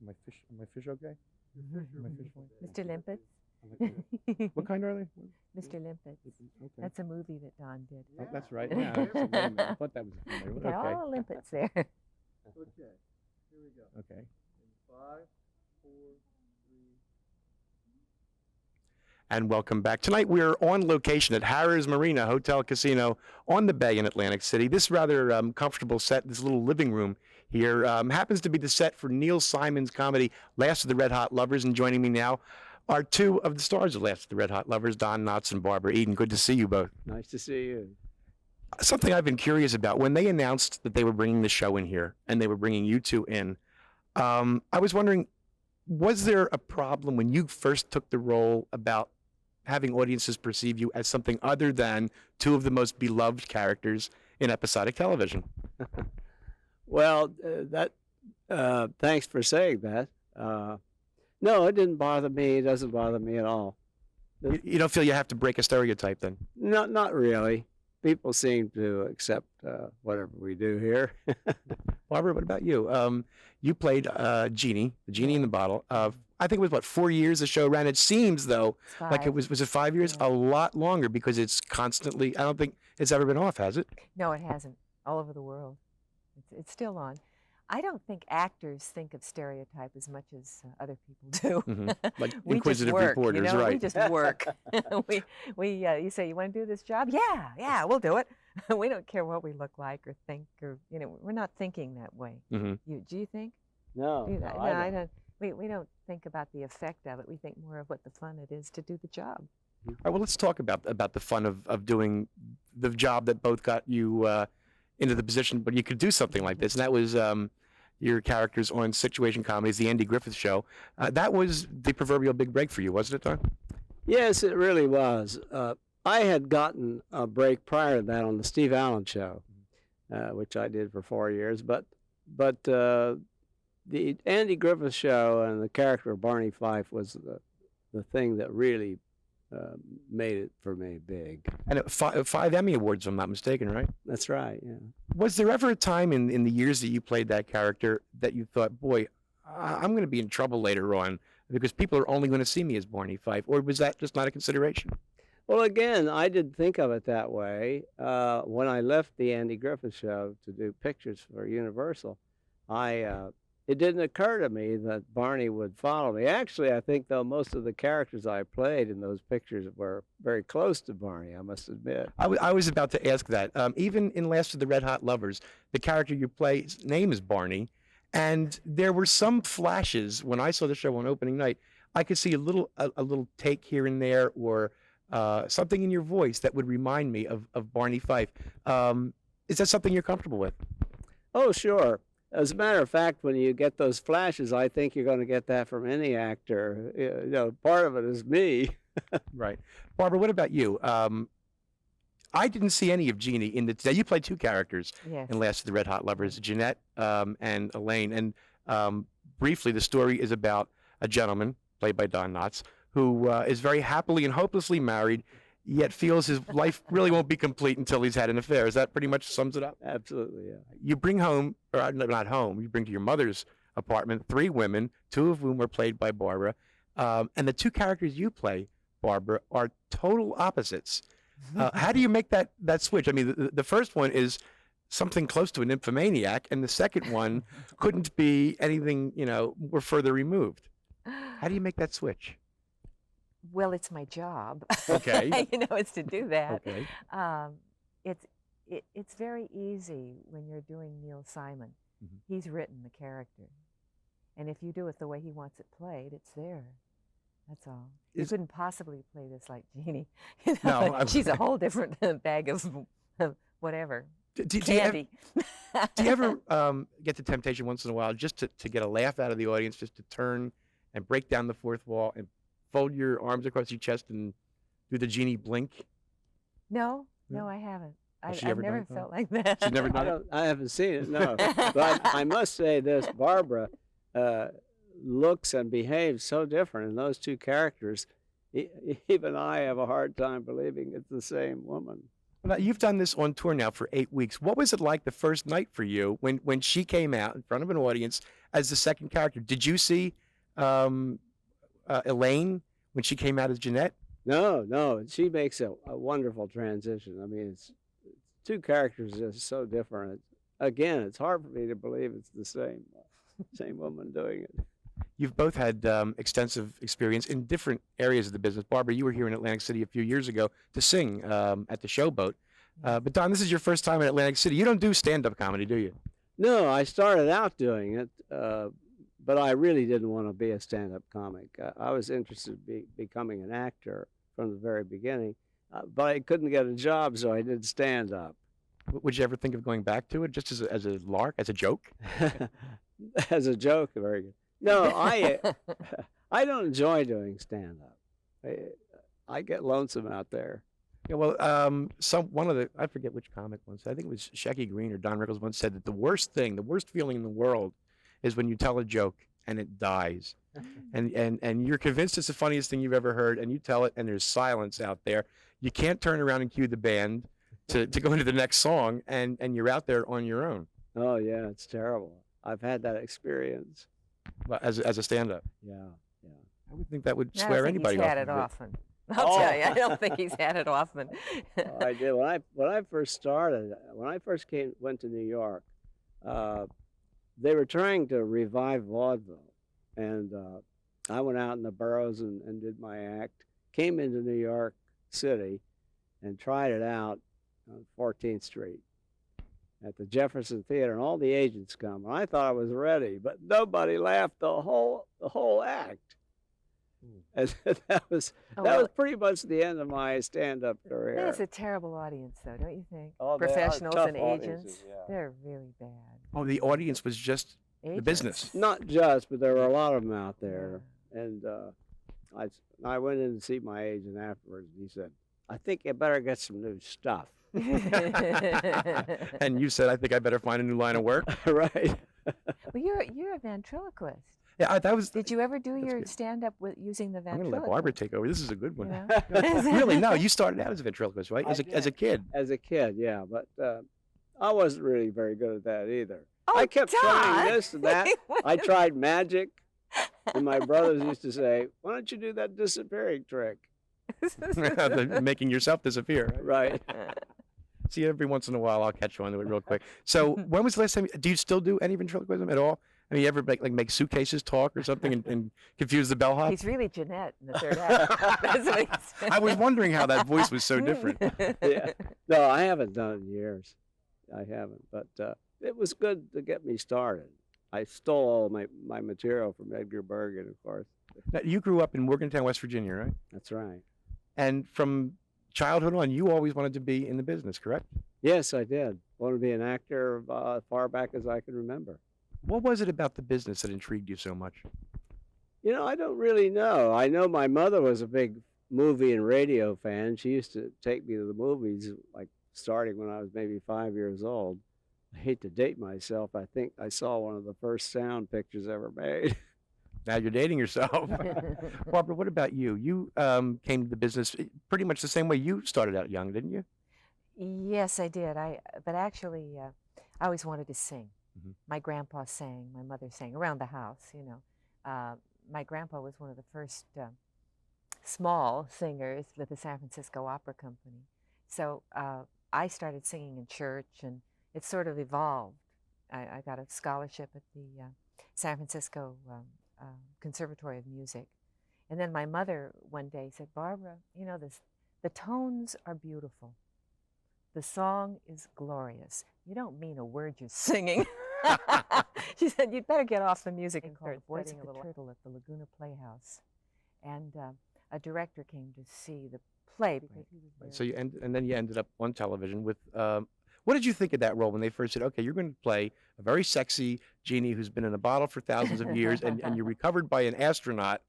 Are my fish okay? Are my fish fine? Mr. Limpet. What kind are they? Mr. Limpet. Okay. That's a movie that Don did. Oh, that's right. Yeah, I thought that was familiar. You got Okay. all the limpets there. Okay, here we go. Okay. In 5, 4, 3. And welcome back. Tonight we're on location at Harrah's Marina Hotel Casino on the bay in Atlantic City. This rather comfortable set, this little living room here, happens to be the set for Neil Simon's comedy Last of the Red Hot Lovers. And joining me now are two of the stars of Last of the Red Hot Lovers, Don Knotts and Barbara Eden. Good to see you both. Nice to see you. Something I've been curious about, when they announced that they were bringing the show in here and they were bringing you two in, I was wondering, was there a problem when you first took the role about having audiences perceive you as something other than two of the most beloved characters in episodic television? Well, thanks for saying that. No, it didn't bother me. It doesn't bother me at all. You don't feel you have to break a stereotype then? Not really. People seem to accept whatever we do here. Barbara, what about you? You played Genie, the genie in the bottle. I think it was, what, 4 years the show ran? It seems, though, like it was it 5 years? Yeah. A lot longer, because it's constantly, I don't think it's ever been off, has it? No, it hasn't. All over the world. It's still on. I don't think actors think of stereotype as much as other people do. Mm-hmm. Like We inquisitive just work, reporters, you know? right? We just work. You say, you want to do this job? Yeah, we'll do it. We don't care what we look like or think, or we're not thinking that way. Mm-hmm. Do you think? No, No, I I don't. don't. We don't think about the effect of it. We think more of what the fun it is to do the job. All right, well, let's talk about the fun of doing the job that both got you into the position, but you could do something like this, and that was your characters on Situation Comedies, the Andy Griffith Show. That was the proverbial big break for you, wasn't it, Don? Yes, it really was. I had gotten a break prior to that on the Steve Allen Show, which I did for 4 years. But the Andy Griffith Show and the character of Barney Fife was the thing that really made it for me big. And five Emmy Awards, if I'm not mistaken, right? That's right. Yeah. Was there ever a time in the years that you played that character that you thought, boy, I'm going to be in trouble later on because people are only going to see me as Barney Fife? Or was that just not a consideration? Well, again, I didn't think of it that way. When I left the Andy Griffith Show to do pictures for Universal, it didn't occur to me that Barney would follow me. Actually, I think, though, most of the characters I played in those pictures were very close to Barney, I must admit. I was about to ask that. Even in Last of the Red Hot Lovers, the character you play's name is Barney, and there were some flashes when I saw the show on opening night. I could see a little take here and there, or something in your voice that would remind me of Barney Fife. Is that something you're comfortable with? Oh, sure. As a matter of fact, when you get those flashes, I think you're going to get that from any actor. Part of it is me. Right. Barbara, what about you? I didn't see any of Genie in the. You played two characters Yes. in Last of the Red Hot Lovers, Jeanette and Elaine. And briefly, the story is about a gentleman, played by Don Knotts, who is very happily and hopelessly married, yet feels his life really won't be complete until he's had an affair. Is that pretty much sums it up? Absolutely, yeah. You bring home, or not home, you bring to your mother's apartment 3 women, 2 of whom are played by Barbara. And the 2 characters you play, Barbara, are total opposites. How do you make that switch? I mean, the first one is something close to an nymphomaniac, and the second one couldn't be anything, more further removed. How do you make that switch? Well, it's my job. Okay. It's to do that. Okay. It's very easy when you're doing Neil Simon. Mm-hmm. He's written the character, and if you do it the way he wants it played, it's there. That's all. You couldn't possibly play this like Genie. No, She's a whole different bag of whatever. Do Candy. you ever get the temptation once in a while just to get a laugh out of the audience, just to turn and break down the fourth wall and fold your arms across your chest and do the Genie blink? No, I haven't. Has she I've ever never done that? felt like that. She's never done it? I haven't seen it, no. But I must say this, Barbara looks and behaves so different in those 2 characters. Even I have a hard time believing it's the same woman. Now, you've done this on tour now for 8 weeks. What was it like the first night for you when she came out in front of an audience as the second character? Did you see Elaine when she came out as Jeanette? No, she makes a wonderful transition. I mean, it's two characters just so different. Again, it's hard for me to believe it's the same woman doing it. You've both had extensive experience in different areas of the business. Barbara, you were here in Atlantic City a few years ago to sing at the Showboat. But Don, this is your first time in Atlantic City. You don't do stand-up comedy, do you? No, I started out doing it, but I really didn't want to be a stand-up comic. I was interested in becoming an actor from the very beginning, but I couldn't get a job, so I did stand-up. Would you ever think of going back to it, just as a lark, as a joke? As a joke, very good. No, I don't enjoy doing stand-up. I get lonesome out there. Yeah, well, I forget which comic once, I think it was Shecky Green or Don Rickles once said that the worst feeling in the world is when you tell a joke and it dies. And you're convinced it's the funniest thing you've ever heard, and you tell it and there's silence out there. You can't turn around and cue the band to go into the next song, and you're out there on your own. Oh, yeah, it's terrible. I've had that experience. Well, as a stand-up. Yeah. I would think that would I don't swear think anybody he's off. had it often. I'll tell you, I don't think he's had it often. I did. When I first started, when I first went to New York, they were trying to revive vaudeville, and I went out in the boroughs and did my act. Came into New York City and tried it out on 14th Street at the Jefferson Theater, and all the agents come. And I thought I was ready, but nobody laughed the whole act. And that was pretty much the end of my stand-up career. That's a terrible audience, though, don't you think? Oh, they are Professionals tough and agents, audiences, yeah. they're really bad. Oh, the audience was just the Agents. business. Not just, but there were a lot of them out there. And I went in to see my agent afterwards, and he said, "I think you better get some new stuff." And you said, "I think I better find a new line of work." Right. Well, you're a ventriloquist. Yeah, that was. Did you ever do That's your good. stand-up using the I'm going ventriloquist? to let Barbara take over. This is a good one. You know? Really? No, you started out as a ventriloquist, right? I As a did. kid. As a kid, yeah, but I wasn't really very good at that either. Oh, I kept trying Don! this and that. I tried magic, and my brothers used to say, "Why don't you do that disappearing trick?" Making yourself disappear. Right? Right. See, every once in a while, I'll catch you on to it real quick. So, when was the last time? Do you still do any ventriloquism at all? I mean, you ever make suitcases talk or something and confuse the bellhop? He's really Jeanette in the third act. That's what he's I was wondering how that voice was so different. Yeah. No, I haven't done it in years. I haven't, but it was good to get me started. I stole all my material from Edgar Bergen, of course. Now, you grew up in Morgantown, West Virginia, right? That's right. And from childhood on, you always wanted to be in the business, correct? Yes, I did. Wanted to be an actor far back as I can remember. What was it about the business that intrigued you so much? You know, I don't really know. I know my mother was a big movie and radio fan. She used to take me to the movies, like starting when I was maybe 5 years old. I hate to date myself. I think I saw one of the first sound pictures ever made. Now you're dating yourself. Barbara, what about you? You came to the business pretty much the same way you started out young, didn't you? Yes, I did. But actually, I always wanted to sing. Mhm. My grandpa sang, my mother sang around the house, you know. My grandpa was one of the first small singers with the San Francisco Opera Company. So I started singing in church, and it sort of evolved. I got a scholarship at the San Francisco Conservatory of Music. And then my mother one day said, "Barbara, you know, the tones are beautiful. The song is glorious. You don't mean a word you're singing." She said, "You'd better get off the music and start Voice of the Turtle at the Laguna Playhouse." And a director came to see the play because he was there. So and then you ended up on television with. What did you think of that role when they first said, "Okay, you're going to play a very sexy Genie who's been in a bottle for thousands of years, and you're recovered by an astronaut"?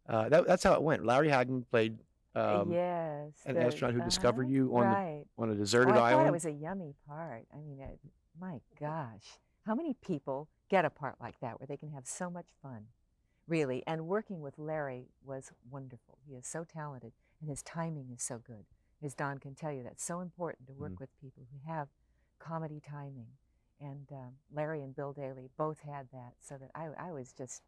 That's how it went. Larry Hagman played yes, an astronaut who discovered you on right. on a deserted I thought island. it was a yummy part. I mean, my gosh, how many people get a part like that where they can have so much fun, really? And working with Larry was wonderful. He is so talented, and his timing is so good. as Don can tell you, that's so important to work Mhm. with people who have comedy timing. And Larry and Bill Daly both had that, so that I was just,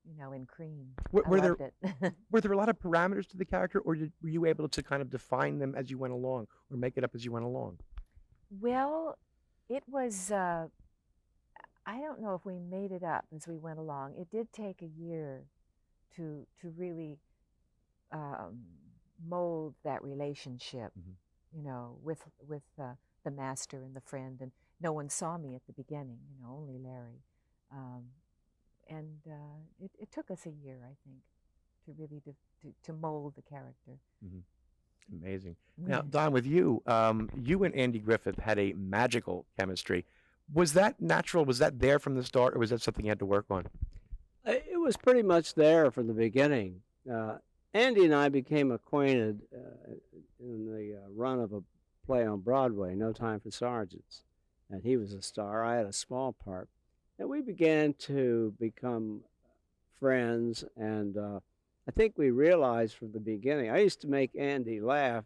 in cream. Were, I were there loved it. were there a lot of parameters to the character, or were you able to kind of define them as you went along, or make it up as you went along? Well, it was, I don't know if we made it up as we went along. It did take a year to really mold that relationship, with the master and the friend. And no one saw me at the beginning, only Larry. And it took us a year, I think, to really to mold the character. Amazing. Now, Yes. Don, with you, you and Andy Griffith had a magical chemistry. Was that natural? Was that there from the start, or was that something you had to work on? It was pretty much there from the beginning. Andy and I became acquainted in the run of a play on Broadway, No Time for Sergeants. And he was a star. I had a small part. And we began to become friends. And I think we realized from the beginning, I used to make Andy laugh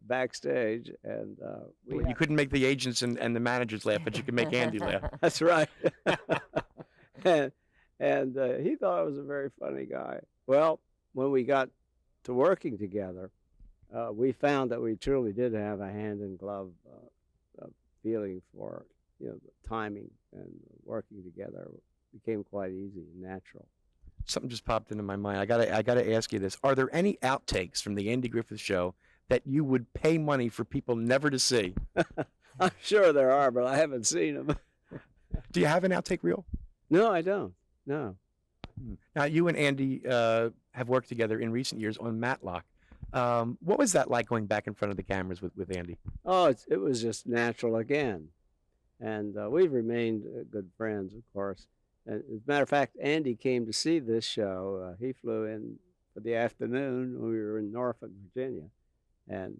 backstage. And Well, you couldn't make the agents and the managers laugh, but you could make Andy laugh. That's right. and he thought I was a very funny guy. Well, when we got to working together, we found that we truly did have a hand-in-glove feeling for the timing, and working together became quite easy and natural. Something just popped into my mind. I gotta ask you this: are there any outtakes from the Andy Griffith Show that you would pay money for people never to see? I'm sure there are, but I haven't seen them. Do you have an outtake reel? No, I don't. No. Now, you and Andy have worked together in recent years on Matlock. What was that like, going back in front of the cameras with Andy? Oh, it was just natural again. And we've remained good friends, of course. And as a matter of fact, Andy came to see this show. He flew in for the afternoon when we were in Norfolk, Virginia, and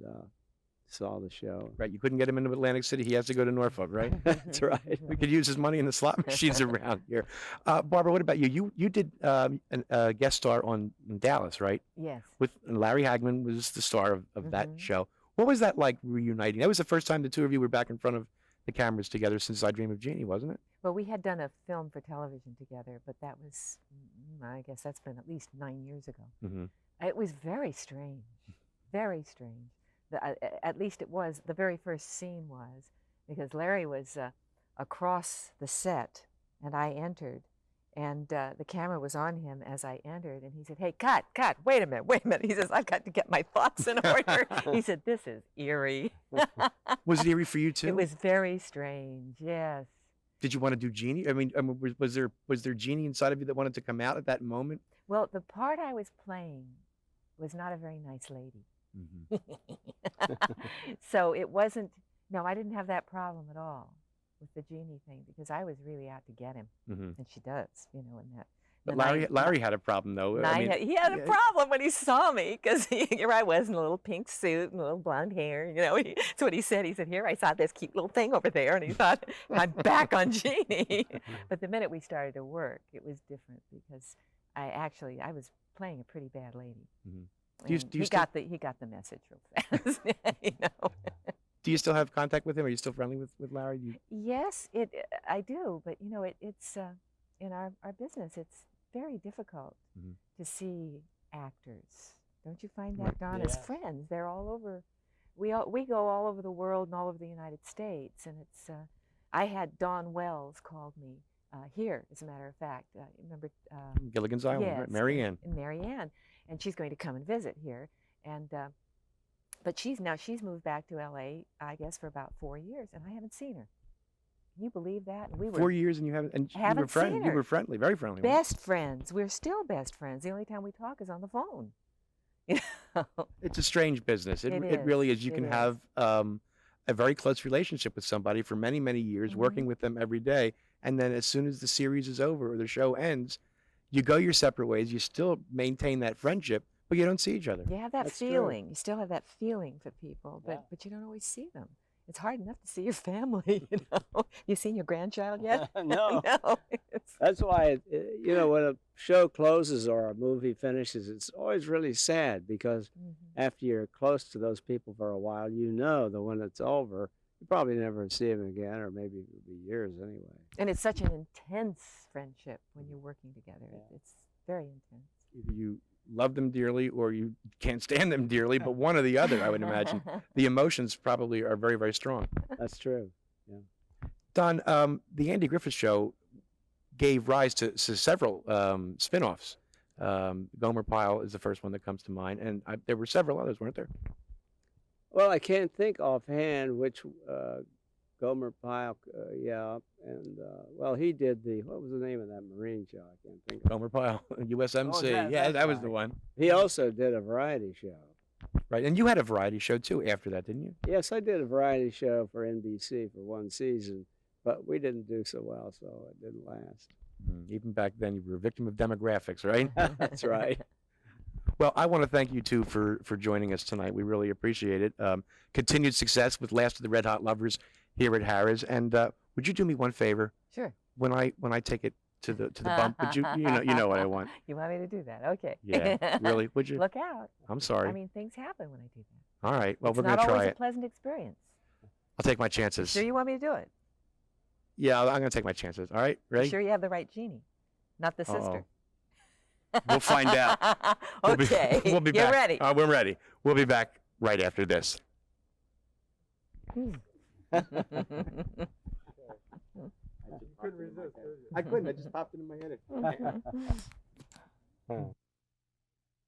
saw the show. Right, you couldn't get him into Atlantic City. He has to go to Norfolk, right? That's right. We could use his money in the slot machines around here. Barbara, what about you? You did a guest star on Dallas, right? Yes. And Larry Hagman was the star of that Mhm. show. What was that like, reuniting? That was the first time the two of you were back in front of the cameras together since I Dream of Genie, wasn't it? Well, we had done a film for television together, but that was, I guess that's been at least 9 years ago. Mm-hmm. It was very strange, very strange. At least it was, the very first scene was, because Larry was across the set, and I entered, and the camera was on him as I entered, and he said, "Hey, cut, wait a minute." He says, "I've got to get my thoughts in order." He said, "This is eerie." Was it eerie for you too? It was very strange, yes. Did you want to do Genie? I mean, was there Genie inside of you that wanted to come out at that moment? Well, the part I was playing was not a very nice lady. Mm-hmm. So it wasn't, no, I didn't have that problem at all with the Genie thing, because I was really out to get him. Mm-hmm. And she does, in that. But Larry had a problem, though. He had a problem when he saw me, because here I was in a little pink suit and a little blonde hair. That's what he said. He said, "Here, I saw this cute little thing over there," and he thought, "I'm back on Genie." But the minute we started to work, it was different, because I was playing a pretty bad lady. Mm-hmm. He got the message real fast. Do you still have contact with him? Are you still friendly with Larry? Yes, I do. But it's in our business, it's very difficult Mhm. to see actors. Don't you find that, Don? As friends, they're all over. We go all over the world and all over the United States, and it's. I had Dawn Wells called me here, as a matter of fact. Remember? Gilligan's Island, yes, right? Mary Ann. Mary Ann, and she's going to come and visit here, and. But she's moved back to L.A., I guess, for about 4 years, and I haven't seen her. Can you believe that? And we were 4 years, and you haven't seen her. You were friendly, very friendly. Best friends. We're still best friends. The only time we talk is on the phone. It's a strange business. It really is. You can have a very close relationship with somebody for many, many years, working with them every day, and then as soon as the series is over or the show ends, you go your separate ways. You still maintain that friendship, but you don't see each other. You have that That's true. feeling. You still have that feeling for people, but you don't always see them. It's hard enough to see your family, you know. You seen your grandchild yet? No. No. That's why, you know, when a show closes or a movie finishes, it's always really sad because after you're close to those people for a while, you know that when it's over, you probably never see them again, or maybe it'll be years anyway. And it's such an intense friendship when you're working together. It's very intense. Either you love them dearly or you can't stand them dearly, but one or the other, I would imagine. The emotions probably are very, very strong. That's true. Yeah. Don, the Andy Griffith Show gave rise to several spin-offs. Gomer Pyle is the first one that comes to mind, and there were several others, weren't there? Well, I can't think offhand which Gomer Pyle, yeah, and well, he did what was the name of that Marine show? I can't think of. Gomer Pyle, USMC. Oh, yeah, that's that was right. the one. He also did a variety show. Right, and you had a variety show too after that, didn't you? Yes, I did a variety show for NBC for one season, but we didn't do so well, so it didn't last. Even back then, you were a victim of demographics, right? That's right. Well, I want to thank you two for joining us tonight. We really appreciate it. Continued success with Last of the Red Hot Lovers here at Harrah's. And would you do me one favor? Sure. When I take it to the bump, would you know what I want? You want me to do that? Okay. Yeah, really? Would you? Look out. I'm sorry. I mean, things happen when I do that. All right. Well, It's we're going to not try always it. a pleasant experience. I'll take my chances. Sure you want me to do it? Yeah, I'm going to take my chances. All right, ready? Sure you have the right Genie, not the sister. We'll find out. Okay. We'll be You're back. ready. We're ready. We'll be back right after this. You couldn't resist, could you? I couldn't. It just popped into my head.